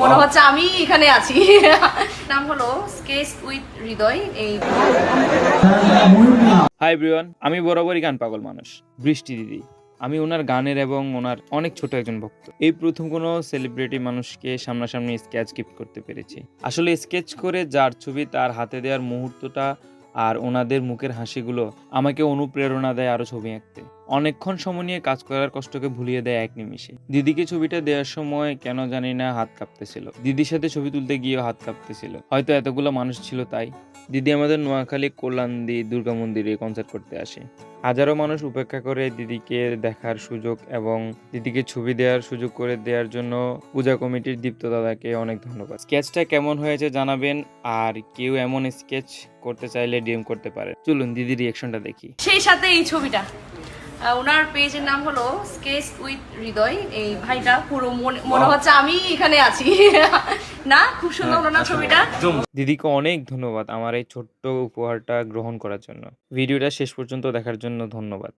মনে হচ্ছে আমি এখানে আছি। নাম হলো স্কেচ উইথ হৃদয়। এই হাই এভরিওয়ান, আমি বরাবরই গান পাগল মানুষ বৃষ্টি দিদি। আমি ওনার গানের এবং ওনার অনেক ছোট একজন ভক্ত। এই প্রথম কোনো সেলিব্রিটি মানুষকে সামনাসামনি স্কেচ গিফট করতে পেরেছি। আসলে স্কেচ করে যার ছবি তার হাতে দেওয়ার মুহূর্তটা আর ওনাদের মুখের হাসিগুলো আমাকে অনুপ্রেরণা দেয় আরো ছবি আঁকতে। অনেকক্ষণ সময় নিয়ে কাজ করার কষ্টকে ভুলিয়ে দেয় এক নিমিষে। দিদিকে ছবিটা দেওয়ার সময় কেন জানি না হাত কাঁপতেছিল। দিদির সাথে ছবি তুলতে গিয়েও হাত কাঁপতেছিল, হয়তো এতগুলো মানুষ ছিল তাই। দিদি আমাদের নোয়াখালী কল্যাণদী দুর্গা মন্দিরে কনসার্ট করতে আসে। হাজারো মানুষ উপেক্ষা করে দিদিকে দেখার সুযোগ এবং দিদিকে ছবি দেওয়ার সুযোগ করে দেওয়ার জন্য পূজা কমিটির দীপ্ত দাদাকে অনেক ধন্যবাদ। স্কেচটা কেমন হয়েছে জানাবেন, আর কেউ এমন স্কেচ করতে চাইলে ডিএম করতে পারে। চলুন দিদির রিয়াকশনটা দেখি। সেই সাথে এই ছবিটা, ওনার পেজের নাম হলো স্কেচ উইথ হৃদয়। এই ভাইটা পুরো মনে হচ্ছে আমি এখানে আছি। না, খুব সুন্দর হলো না ছবিটা? দিদিকে অনেক ধন্যবাদ আমার এই ছোট্ট উপহারটা গ্রহণ করার জন্য। ভিডিওটা শেষ পর্যন্ত দেখার জন্য ধন্যবাদ।